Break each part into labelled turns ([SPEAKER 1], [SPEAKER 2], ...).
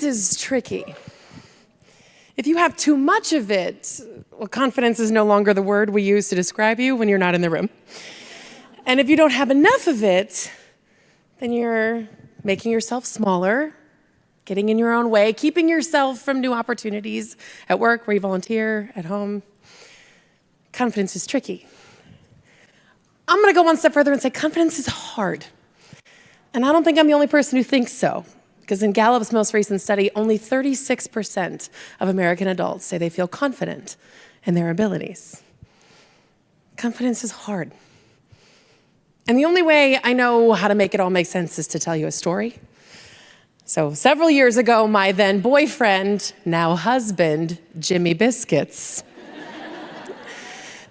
[SPEAKER 1] Confidence is tricky. If you have too much of it, well, confidence is no longer the word we use to describe you when you're not in the room. And if you don't have enough of it, then you're making yourself smaller, getting in your own way, keeping yourself from new opportunities at work, where you volunteer, at home. Confidence is tricky. I'm going to go one step further and say confidence is hard. And I don't think I'm the only person who thinks so, because in Gallup's most recent study, only 36% of American adults say they feel confident in their abilities. Confidence is hard. And the only way I know how to make it all make sense is to tell you a story. So several years ago, my then boyfriend, now husband, Jimmy Biscuits,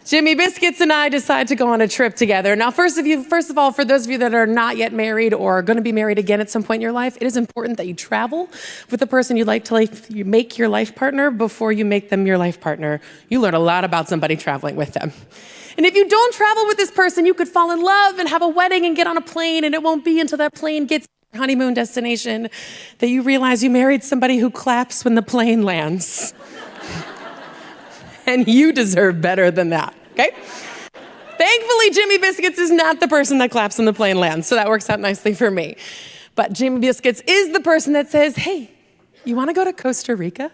[SPEAKER 1] Jimmy Biscuits and I decided to go on a trip together. Now, first of all, for those of you that are not yet married or are going to be married again at some point in your life, it is important that you travel with the person you'd like to you make your life partner before you make them your life partner. You learn a lot about somebody traveling with them. And if you don't travel with this person, you could fall in love and have a wedding and get on a plane, and it won't be until that plane gets to your honeymoon destination that you realize you married somebody who claps when the plane lands. And you deserve better than that. Okay? Thankfully, Jimmy Biscuits is not the person that claps when the plane lands, so that works out nicely for me. But Jimmy Biscuits is the person that says, hey, you want to go to Costa Rica?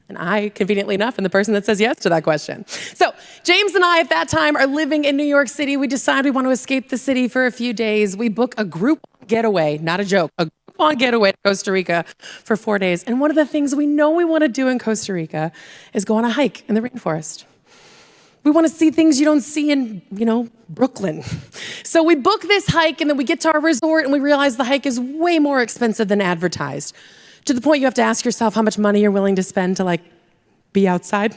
[SPEAKER 1] And I, conveniently enough, am the person that says yes to that question. So James and I, at that time, are living in New York City. We decide we want to escape the city for a few days. We book a group getaway, not a joke, a group getaway to Costa Rica for 4 days. And one of the things we know we want to do in Costa Rica is go on a hike in the rainforest. We want to see things you don't see in, Brooklyn. So we book this hike, and then we get to our resort, and we realize the hike is way more expensive than advertised, to the point you have to ask yourself how much money you're willing to spend to, be outside.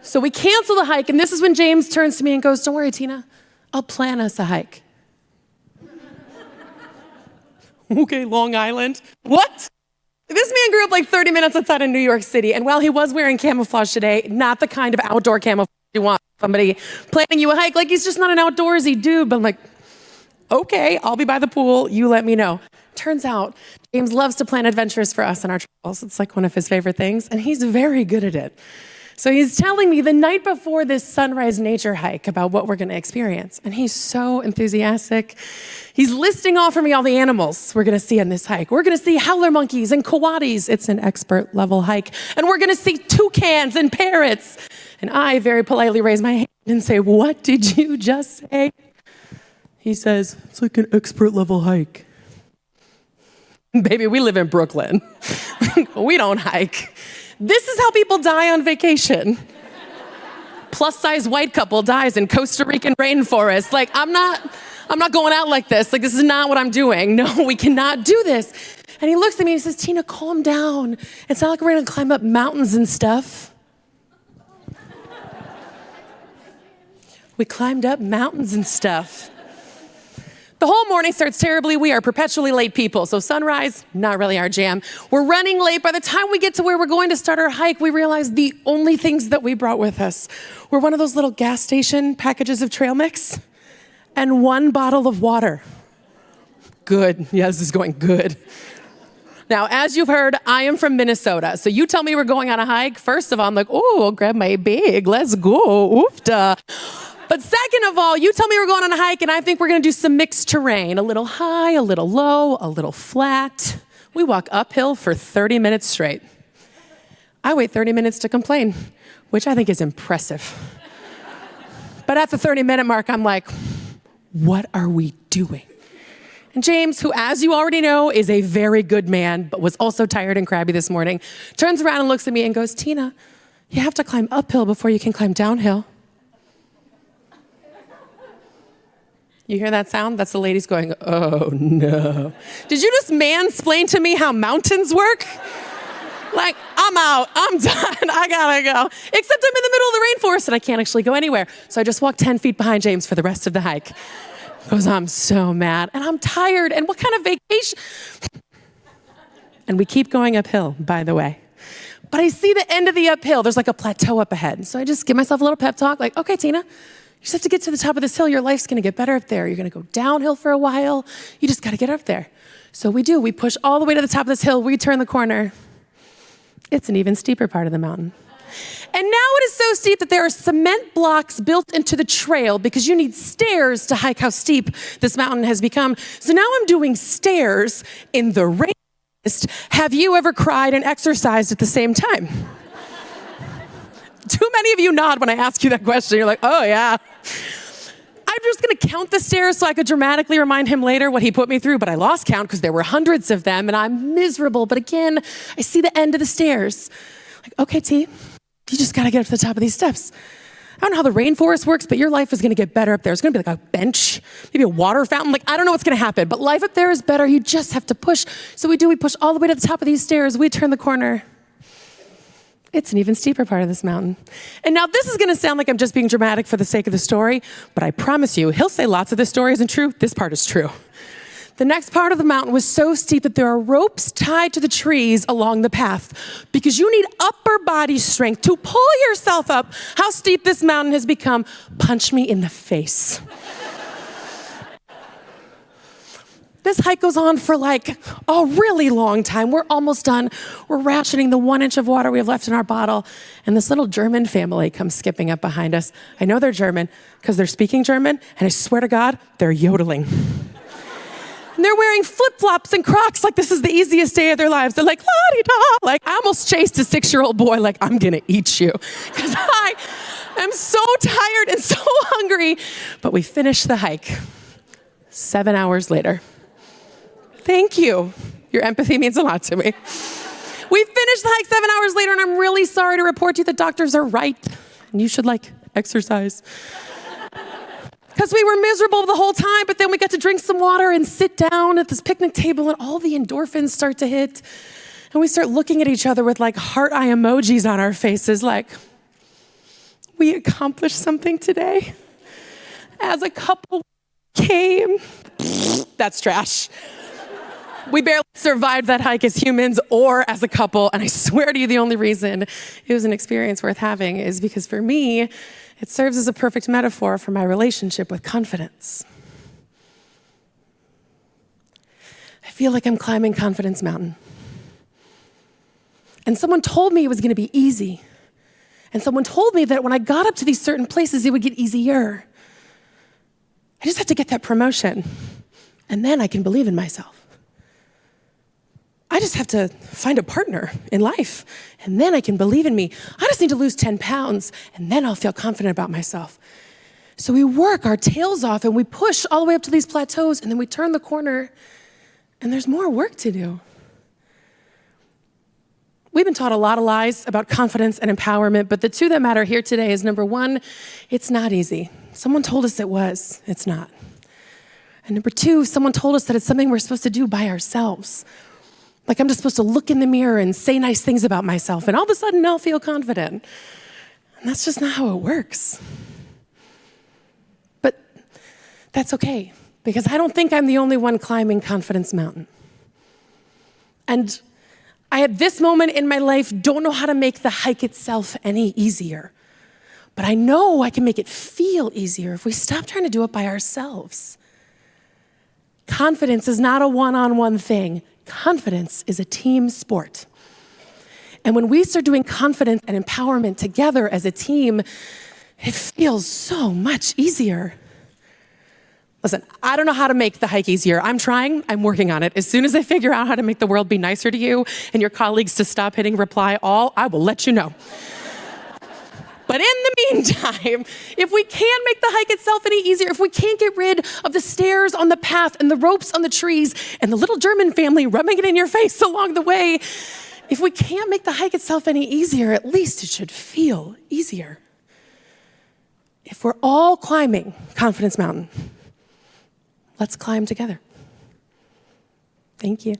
[SPEAKER 1] So we cancel the hike, and this is when James turns to me and goes, don't worry, Tina, I'll plan us a hike. Okay, Long Island. What? This man grew up 30 minutes outside of New York City, and while he was wearing camouflage today, not the kind of outdoor camouflage you want somebody planning you a hike. He's just not an outdoorsy dude, but I'm like, okay, I'll be by the pool, you let me know. Turns out, James loves to plan adventures for us on our travels. It's one of his favorite things, and he's very good at it. So he's telling me the night before this sunrise nature hike about what we're going to experience. And he's so enthusiastic. He's listing off for me all the animals we're going to see on this hike. We're going to see howler monkeys and coatis. It's an expert level hike. And we're going to see toucans and parrots. And I very politely raise my hand and say, what did you just say? He says, it's like an expert level hike. Baby, we live in Brooklyn. We don't hike. This is how people die on vacation. Plus-size white couple dies in Costa Rican rainforest. I'm not going out like this. This is not what I'm doing. No, we cannot do this. And he looks at me and he says, Tina, calm down. It's not like we're going to climb up mountains and stuff. We climbed up mountains and stuff. The whole morning starts terribly. We are perpetually late people, so sunrise, not really our jam. We're running late. By the time we get to where we're going to start our hike, we realize the only things that we brought with us were one of those little gas station packages of trail mix and one bottle of water. Good. Yeah, this is going good. Now, as you've heard, I am from Minnesota, so you tell me we're going on a hike. First of all, I'm like, oh, I'll grab my bag. Let's go. Oofta. But second of all, you tell me we're going on a hike, and I think we're going to do some mixed terrain. A little high, a little low, a little flat. We walk uphill for 30 minutes straight. I wait 30 minutes to complain, which I think is impressive. But at the 30-minute mark, I'm like, what are we doing? And James, who, as you already know, is a very good man, but was also tired and crabby this morning, turns around and looks at me and goes, Tina, you have to climb uphill before you can climb downhill. You hear that sound? That's the ladies going, oh no. Did you just mansplain to me how mountains work? I'm out, I'm done, I gotta go. Except I'm in the middle of the rainforest and I can't actually go anywhere. So I just walk 10 feet behind James for the rest of the hike. Because I'm so mad and I'm tired and what kind of vacation? And we keep going uphill, by the way. But I see the end of the uphill. There's a plateau up ahead. So I just give myself a little pep talk okay, Tina, you just have to get to the top of this hill. Your life's going to get better up there. You're going to go downhill for a while. You just got to get up there. So we do. We push all the way to the top of this hill. We turn the corner. It's an even steeper part of the mountain. And now it is so steep that there are cement blocks built into the trail because you need stairs to hike how steep this mountain has become. So now I'm doing stairs in the rainforest. Have you ever cried and exercised at the same time? Too many of you nod when I ask you that question. You're like, oh yeah. I'm just gonna count the stairs so I could dramatically remind him later what he put me through, but I lost count because there were hundreds of them and I'm miserable. But again, I see the end of the stairs. Like, okay, T, you just gotta get up to the top of these steps. I don't know how the rainforest works, but your life is gonna get better up there. It's gonna be like a bench, maybe a water fountain. Like, I don't know what's gonna happen, but life up there is better. You just have to push. So we push all the way to the top of these stairs. We turn the corner. It's an even steeper part of this mountain. And now this is gonna sound like I'm just being dramatic for the sake of the story, but I promise you, he'll say lots of this story isn't true. This part is true. The next part of the mountain was so steep that there are ropes tied to the trees along the path because you need upper body strength to pull yourself up. How steep this mountain has become, punch me in the face. This hike goes on for like a really long time. We're almost done. We're rationing the 1 inch of water we have left in our bottle. And this little German family comes skipping up behind us. I know they're German because they're speaking German, and I swear to God, they're yodeling. And they're wearing flip-flops and Crocs like this is the easiest day of their lives. They're like, la-di-da. Like, I almost chased a 6-year-old boy like, I'm gonna eat you. Because I am so tired and so hungry. But we finished the hike 7 hours later. Thank you. Your empathy means a lot to me. We finished the hike 7 hours later, and I'm really sorry to report to you that doctors are right. And you should, exercise. Because we were miserable the whole time, but then we got to drink some water and sit down at this picnic table, and all the endorphins start to hit. And we start looking at each other with, heart eye emojis on our faces, like, we accomplished something today. As a couple came. That's trash. We barely survived that hike as humans or as a couple, and I swear to you the only reason it was an experience worth having is because for me, it serves as a perfect metaphor for my relationship with confidence. I feel like I'm climbing Confidence Mountain. And someone told me it was gonna be easy. And someone told me that when I got up to these certain places, it would get easier. I just have to get that promotion, and then I can believe in myself. I just have to find a partner in life, and then I can believe in me. I just need to lose 10 pounds, and then I'll feel confident about myself. So we work our tails off, and we push all the way up to these plateaus, and then we turn the corner, and there's more work to do. We've been taught a lot of lies about confidence and empowerment, but the two that matter here today is, number one, it's not easy. Someone told us it was. It's not. And number two, someone told us that it's something we're supposed to do by ourselves. Like I'm just supposed to look in the mirror and say nice things about myself, and all of a sudden I'll feel confident. And that's just not how it works. But that's okay, because I don't think I'm the only one climbing Confidence Mountain. And I, at this moment in my life, don't know how to make the hike itself any easier. But I know I can make it feel easier if we stop trying to do it by ourselves. Confidence is not a one-on-one thing. Confidence is a team sport. And when we start doing confidence and empowerment together as a team, it feels so much easier. Listen, I don't know how to make the hike easier. I'm trying, I'm working on it. As soon as I figure out how to make the world be nicer to you and your colleagues to stop hitting reply all, I will let you know. But in the meantime, if we can't make the hike itself any easier, if we can't get rid of the stairs on the path and the ropes on the trees and the little German family rubbing it in your face along the way, if we can't make the hike itself any easier, at least it should feel easier. If we're all climbing Confidence Mountain, let's climb together. Thank you.